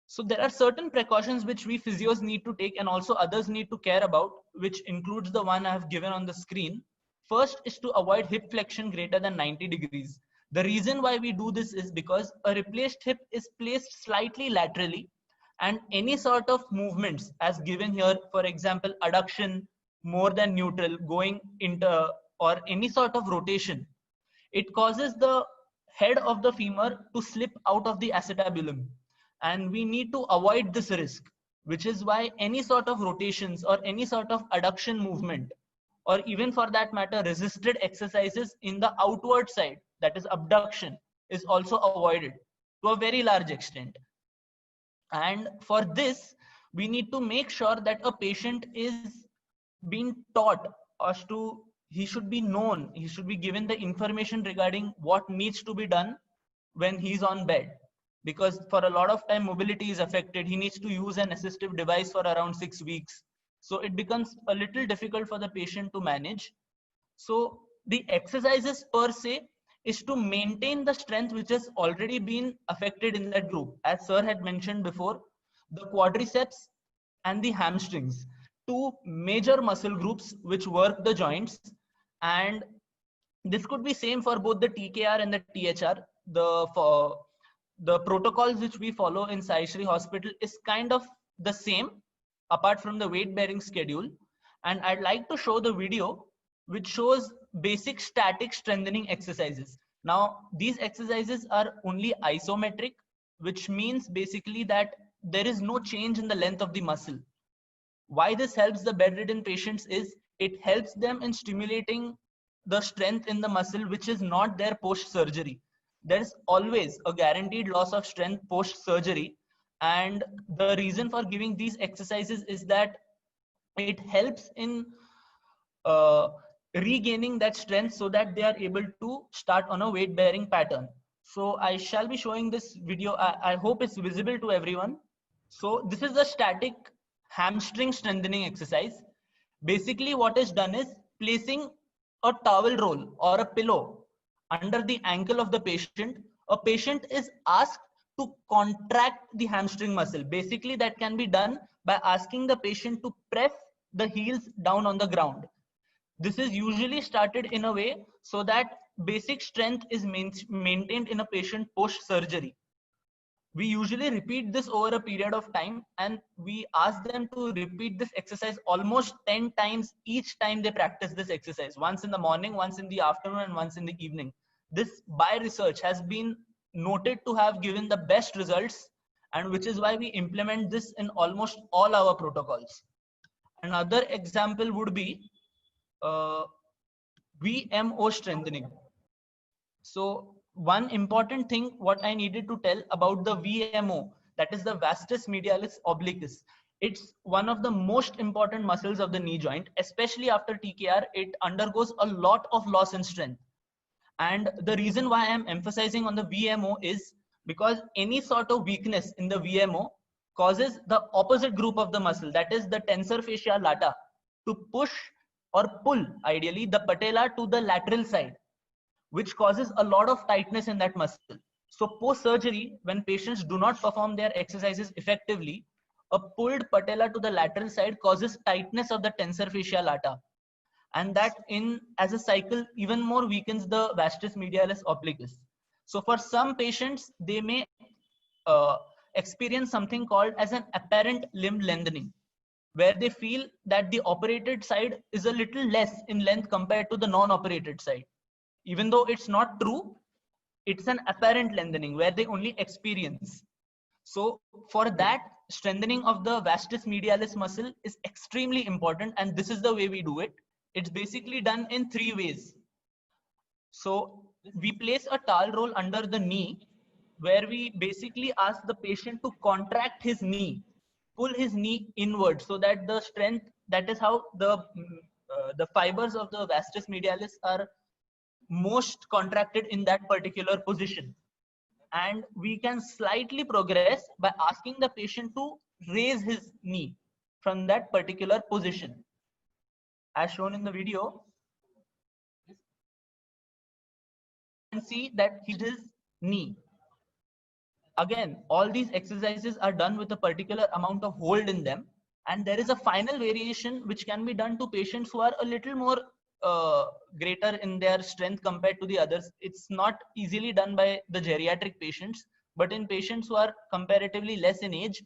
So there are certain precautions which we physios need to take and also others need to care about, which includes the one I have given on the screen. First is to avoid hip flexion greater than 90 degrees. The reason why we do this is because a replaced hip is placed slightly laterally, and any sort of movements as given here, for example, adduction more than neutral, going into, or any sort of rotation, it causes the head of the femur to slip out of the acetabulum. And we need to avoid this risk, which is why any sort of rotations or any sort of adduction movement, or even for that matter, resisted exercises in the outward side, that is abduction, is also avoided to a very large extent. And for this, we need to make sure that a patient is being taught as to, he should be known, he should be given the information regarding what needs to be done when he's on bed. Because for a lot of time mobility is affected, he needs to use an assistive device for around 6 weeks. So it becomes a little difficult for the patient to manage. So the exercises per se is to maintain the strength which has already been affected in that group. As sir had mentioned before, the quadriceps and the hamstrings, two major muscle groups which work the joints. And this could be same for both the TKR and the THR. The protocols which we follow in Sai Shri Hospital is kind of the same, apart from the weight bearing schedule. And I'd like to show the video which shows basic static strengthening exercises. Now, these exercises are only isometric, which means basically that there is no change in the length of the muscle. Why this helps the bedridden patients is it helps them in stimulating the strength in the muscle, which is not there post surgery. There's always a guaranteed loss of strength post surgery. And the reason for giving these exercises is that it helps in regaining that strength so that they are able to start on a weight bearing pattern. So I shall be showing this video. I hope it's visible to everyone. So this is the static hamstring strengthening exercise. Basically what is done is placing a towel roll or a pillow under the ankle of the patient. A patient is asked to contract the hamstring muscle. Basically that can be done by asking the patient to press the heels down on the ground. This is usually started in a way so that basic strength is maintained in a patient post surgery. We usually repeat this over a period of time, and we ask them to repeat this exercise almost 10 times each time they practice this exercise. Once in the morning, once in the afternoon, and once in the evening. This by research has been noted to have given the best results, and which is why we implement this in almost all our protocols. Another example would be VMO strengthening. So one important thing what I needed to tell about the VMO, that is the vastus medialis obliquus. It's one of the most important muscles of the knee joint, especially after TKR. It undergoes a lot of loss in strength. And the reason why I'm emphasizing on the VMO is because any sort of weakness in the VMO causes the opposite group of the muscle, that is the tensor fascia lata, to push or pull ideally the patella to the lateral side, which causes a lot of tightness in that muscle. So post surgery, when patients do not perform their exercises effectively, a pulled patella to the lateral side causes tightness of the tensor fascia lata. And that as a cycle even more weakens the vastus medialis obliquus. So for some patients, they may experience something called as an apparent limb lengthening, where they feel that the operated side is a little less in length compared to the non-operated side. Even though it's not true, it's an apparent lengthening where they only experience. So for that, strengthening of the vastus medialis muscle is extremely important, and this is the way we do it. It's basically done in 3 ways. So we place a towel roll under the knee, where we basically ask the patient to contract his knee, pull his knee inward, so that the strength, that is how the the fibers of the vastus medialis are most contracted in that particular position. And we can slightly progress by asking the patient to raise his knee from that particular position. As shown in the video, you can see that he his knee. Again, all these exercises are done with a particular amount of hold in them, and there is a final variation which can be done to patients who are a little more greater in their strength compared to the others. It's not easily done by the geriatric patients, but in patients who are comparatively less in age,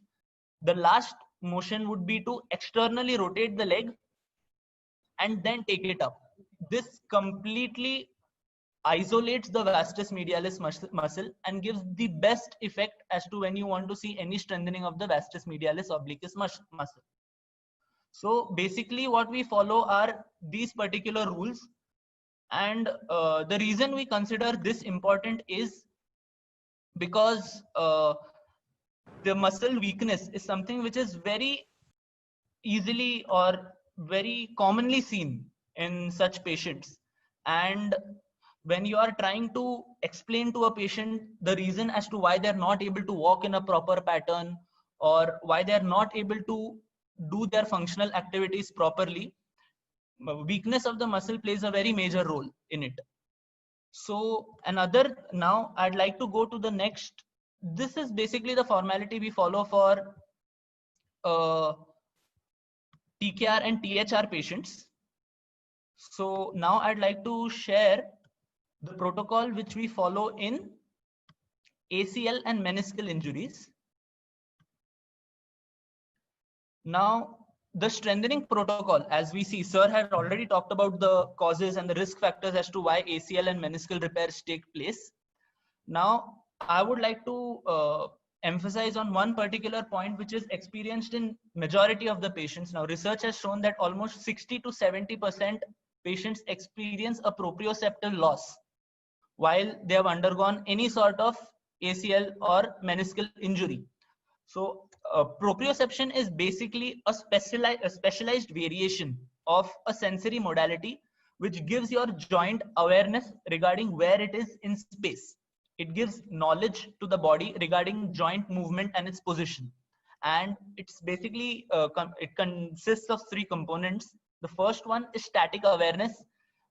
the last motion would be to externally rotate the leg and then take it up. This completely isolates the vastus medialis muscle and gives the best effect as to when you want to see any strengthening of the vastus medialis obliquus muscle. So basically what we follow are these particular rules, and the reason we consider this important is because the muscle weakness is something which is very easily or very commonly seen in such patients. And when you are trying to explain to a patient the reason as to why they're not able to walk in a proper pattern, or why they're not able to do their functional activities properly, weakness of the muscle plays a very major role in it. So now I'd like to go to the next. This is basically the formality we follow for TKR and THR patients. So now I'd like to share the protocol which we follow in ACL and meniscal injuries. Now, the strengthening protocol, as we see, sir had already talked about the causes and the risk factors as to why ACL and meniscal repairs take place. Now, I would like to emphasize on one particular point which is experienced in majority of the patients. Now, research has shown that almost 60 to 70% patients experience a proprioceptal loss while they have undergone any sort of ACL or meniscal injury. So proprioception is basically a specialized variation of a sensory modality which gives your joint awareness regarding where it is in space. It gives knowledge to the body regarding joint movement and its position. And it's basically, it consists of three components. The first one is static awareness,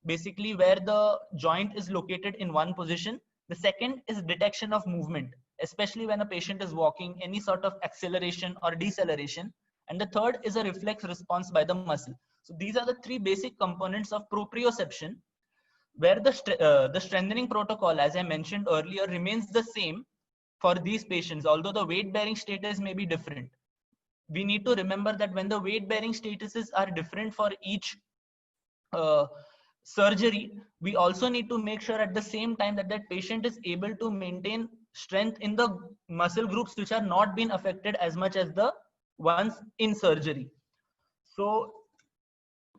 basically where the joint is located in one position. The second is detection of movement, especially when a patient is walking, any sort of acceleration or deceleration. And the third is a reflex response by the muscle. So these are the three basic components of proprioception, where the strengthening protocol, as I mentioned earlier, remains the same for these patients, although the weight bearing status may be different. We need to remember that when the weight bearing statuses are different for each surgery, we also need to make sure at the same time that that patient is able to maintain strength in the muscle groups which are not been affected as much as the ones in surgery. So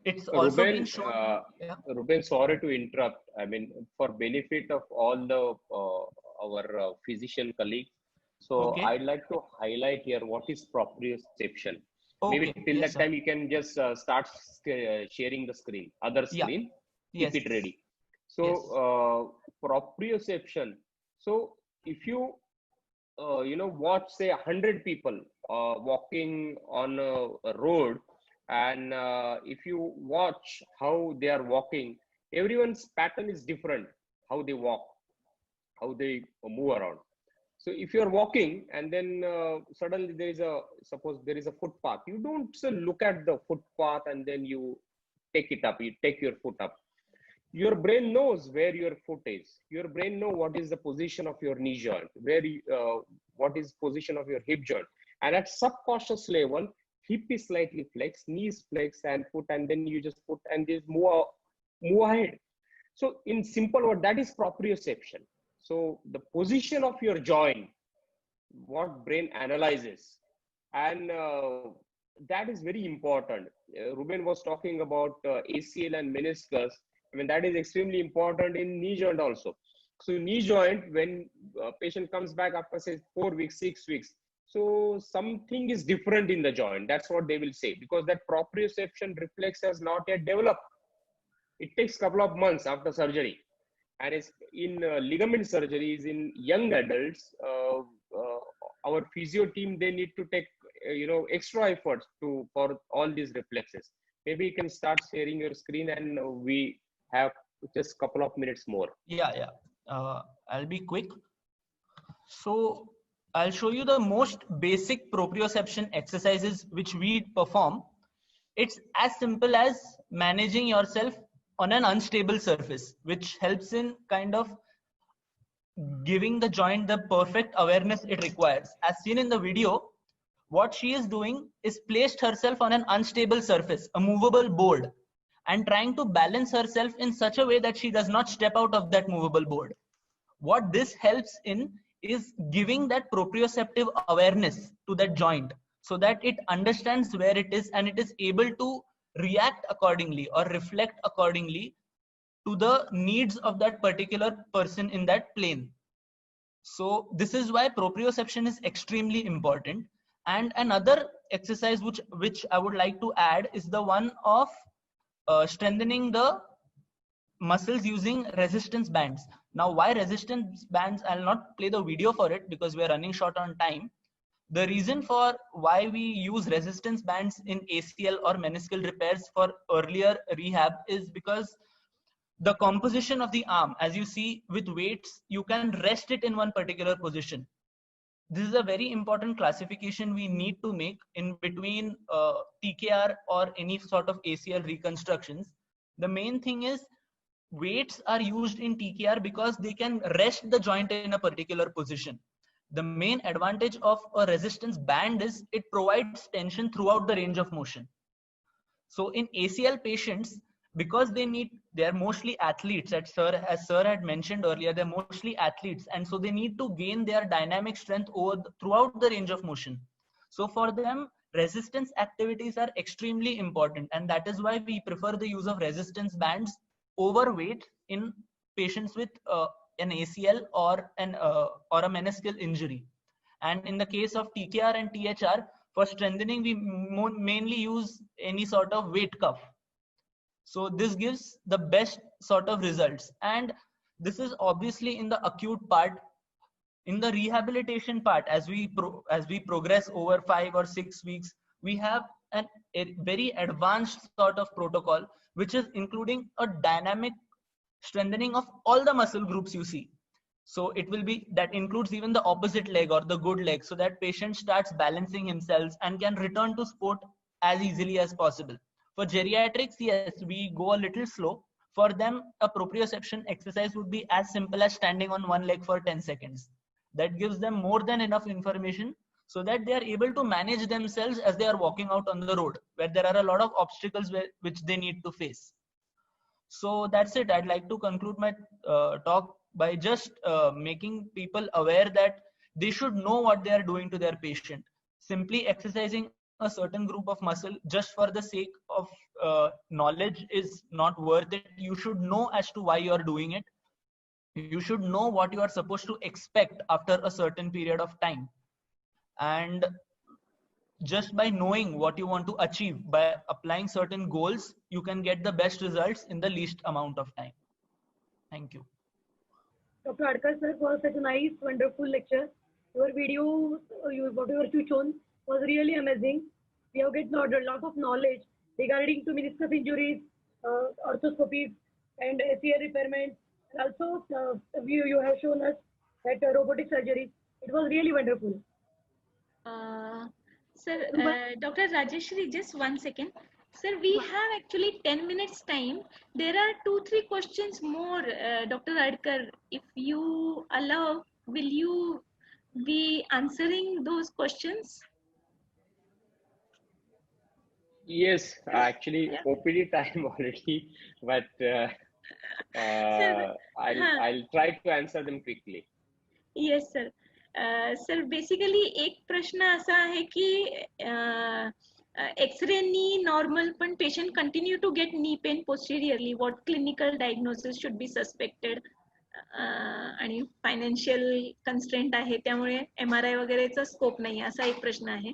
it's also Ruben, been shown. Ruben, sorry to interrupt. I mean, for benefit of all the our physician colleagues, so Okay. I'd like to highlight here what is proprioception. Okay. Maybe till Yes, that time you can just start sharing the screen, other screen. Yes. Keep it ready. So Yes. proprioception. So if you watch say 100 people walking on a road, and if you watch how they are walking, everyone's pattern is different, how they walk, how they move around. So if you're walking and then suddenly suppose there is a footpath, you don't look at the footpath and then you take it up, you take your foot up. Your brain knows where your foot is. Your brain knows what is the position of your knee joint, what is position of your hip joint. And at subconscious level, hip is slightly flexed, knee is flexed, and foot, and then you just put and just move ahead. So in simple word, that is proprioception. So the position of your joint, what brain analyzes, and that is very important. Ruben was talking about ACL and meniscus. I mean, that is extremely important in knee joint also. So knee joint, when a patient comes back after say 4 weeks, 6 weeks, So something is different in the joint. That's what they will say, because that proprioception reflex has not yet developed. It takes a couple of months after surgery. And it's in ligament surgeries in young adults, our physio team, they need to take extra efforts for all these reflexes. Maybe you can start sharing your screen, and we have just a couple of minutes more. Yeah. I'll be quick. So I'll show you the most basic proprioception exercises which we perform. It's as simple as managing yourself on an unstable surface, which helps in kind of giving the joint the perfect awareness it requires. As seen in the video, what she is doing is placed herself on an unstable surface, a movable board, and trying to balance herself in such a way that she does not step out of that movable board. What this helps in is giving that proprioceptive awareness to that joint so that it understands where it is and it is able to react accordingly or reflect accordingly to the needs of that particular person in that plane. So this is why proprioception is extremely important. And another exercise which I would like to add is the one of strengthening the muscles using resistance bands. Now, why resistance bands? I'll not play the video for it because we're running short on time. The reason for why we use resistance bands in ACL or meniscal repairs for earlier rehab is because the composition of the arm, as you see with weights, you can rest it in one particular position. This is a very important classification we need to make in between TKR or any sort of ACL reconstructions. The main thing is weights are used in TKR because they can rest the joint in a particular position. The main advantage of a resistance band is it provides tension throughout the range of motion. So in ACL patients, because they're mostly athletes, as sir had mentioned earlier, they're mostly athletes, and so they need to gain their dynamic strength throughout the range of motion. So for them, resistance activities are extremely important, and that is why we prefer the use of resistance bands over weight in patients with an ACL or a meniscal injury. And in the case of TKR and THR, for strengthening, we mainly use any sort of weight cuff. So this gives the best sort of results. And this is obviously in the acute part. In the rehabilitation part, as we progress over 5 or 6 weeks, we have a very advanced sort of protocol, which is including a dynamic strengthening of all the muscle groups you see. So it will be, that includes even the opposite leg or the good leg, so that patient starts balancing himself and can return to sport as easily as possible. For geriatrics, yes, we go a little slow. For them, a proprioception exercise would be as simple as standing on one leg for 10 seconds. That gives them more than enough information so that they are able to manage themselves as they are walking out on the road, where there are a lot of obstacles which they need to face. So that's it. I'd like to conclude my talk by just making people aware that they should know what they are doing to their patient. Simply exercising a certain group of muscle just for the sake of knowledge is not worth it. You should know as to why you are doing it. You should know what you are supposed to expect after a certain period of time. And just by knowing what you want to achieve, by applying certain goals, you can get the best results in the least amount of time. Thank you. Dr. Adkar sir, for such a nice, wonderful lecture. Your video, whatever you shown, was really amazing. We have get a lot of knowledge regarding to meniscus injuries, orthoscopies, and ACL repairment. And also, you have shown us that robotic surgery. It was really wonderful. Sir, Dr. Rajeshri, just 1 second. Sir, we have actually 10 minutes time. There are 2-3 questions more, Dr. Adkar. If you allow, will you be answering those questions? Yes, actually, OPD time already, but I'll try to answer them quickly. Yes, sir. Sir basically एक प्रश्न असा आहे की X ray knee normal पण patient continue to get knee pain posteriorly what clinical diagnosis should be suspected आणि financial constraint आहे त्यामुळे MRI वगैरेचा स्कोप नाही असा एक प्रश्न आहे.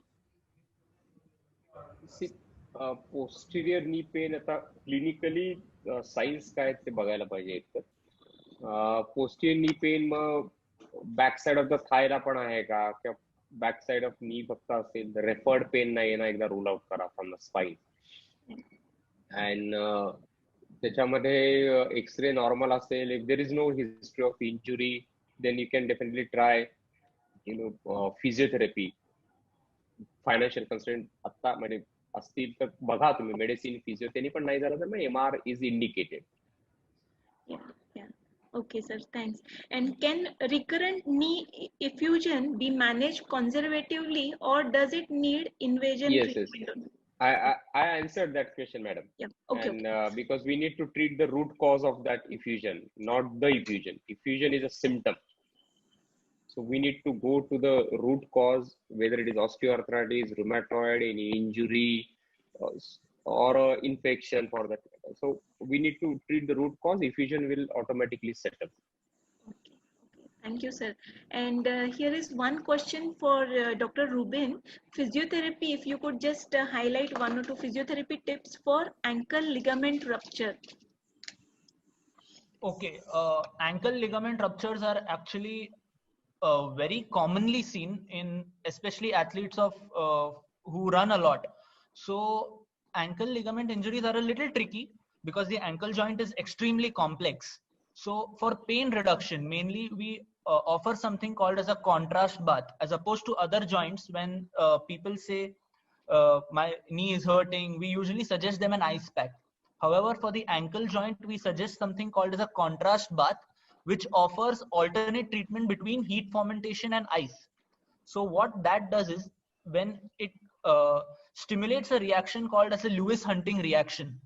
पोस्टिरियर नी पेन आता क्लिनिकली साईन्स काय ते बघायला पाहिजे एकतर. पोस्टिरियर नी पेन मग बॅक साइड ऑफ द थायला पण आहे का, किंवा बॅक साइड ऑफ नी फक्त असेल तर रेफर्ड पेन नाही ना, एकदा रूल आउट करा फ्रॉम द स्पाइन. अँड त्याच्यामध्ये एक्सरे नॉर्मल असेल, if there is no history of injury then you can definitely try physiotherapy. Financial constraint आता म्हणजे असतील तर बघा तुम्ही, मेडिसिन फिजिओ त्यांनी पण नाही झालं तर मग MR is indicated. Okay, sir. Thanks. And can recurrent knee effusion be managed conservatively, or does it need invasion Yes. treatment? I answered that question, madam. Yeah. Okay. And because we need to treat the root cause of that effusion, not the effusion. Effusion is a symptom. So we need to go to the root cause, whether it is osteoarthritis, rheumatoid, any injury, or infection for that. So we need to treat the root cause. Effusion will automatically settle. Okay. Thank you, sir. And here is one question for Dr. Rubin. Physiotherapy, if you could just highlight one or two physiotherapy tips for ankle ligament rupture. Okay, ankle ligament ruptures are actually very commonly seen in especially athletes of who run a lot. So ankle ligament injuries are a little tricky because the ankle joint is extremely complex. So for pain reduction, mainly we offer something called as a contrast bath, as opposed to other joints. When people say my knee is hurting, we usually suggest them an ice pack. However, for the ankle joint, we suggest something called as a contrast bath, which offers alternate treatment between heat fomentation and ice. So what that does is, when it stimulates a reaction called as a Lewis-Hunting reaction.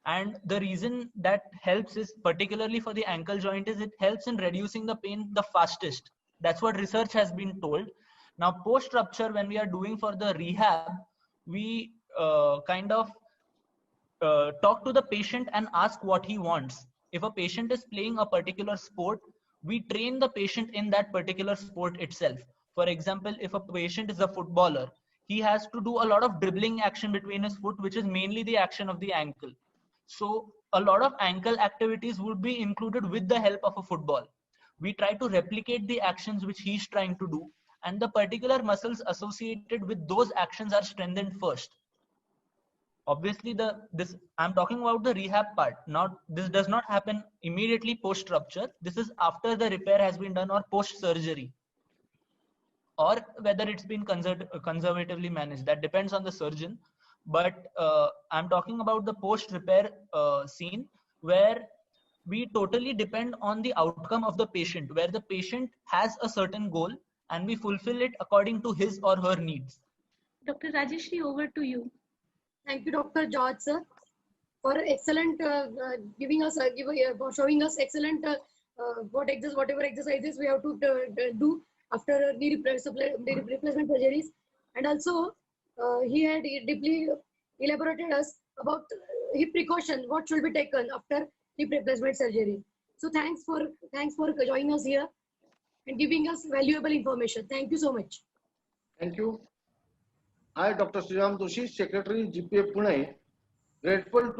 And the reason that helps is, particularly for the ankle joint, is it helps in reducing the pain the fastest. That's what research has been told. Now, post-rupture, when we are doing for the rehab, we kind of talk to the patient and ask what he wants. If a patient is playing a particular sport, we train the patient in that particular sport itself. For example, if a patient is a footballer, he has to do a lot of dribbling action between his foot, which is mainly the action of the ankle. So a lot of ankle activities would be included with the help of a football. We try to replicate the actions which he's trying to do, and the particular muscles associated with those actions are strengthened first. Obviously, I'm talking about the rehab part. This does not happen immediately post rupture. This is after the repair has been done or post surgery, or whether it's been conservatively managed. That depends on the surgeon. But I'm talking about the post repair scene, where we totally depend on the outcome of the patient, where the patient has a certain goal and we fulfill it according to his or her needs. Dr. Rajeshri, over to you. Thank you, Dr. George, sir, for excellent for showing us excellent whatever exercises we have to do after knee replacement surgeries, and also he had deeply elaborated us about hip precaution, what should be taken after hip replacement surgery. So thanks for joining us here and giving us valuable information. Thank you so much. Thank you. I, Dr. Sriram Doshi, Secretary GPA Pune, grateful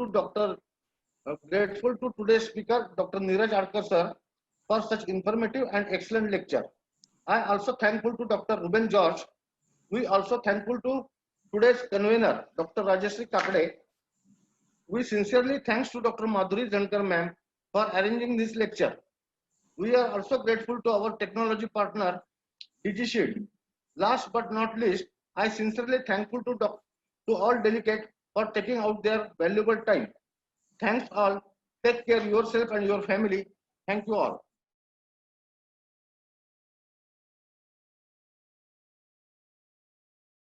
to today's speaker, Dr. Neeraj Adkar sir, for such informative and excellent lecture. I also thankful to Dr. Ruben George. We also thankful to today's convener, Dr. Rajeshri Kakade. We sincerely thanks to Dr. Madhuri Jankar ma'am for arranging this lecture. We are also grateful to our technology partner, DigiShield. Last but not least, I sincerely thankful to all delegates for taking out their valuable time. Thanks all. Take care yourself and your family. Thank you all.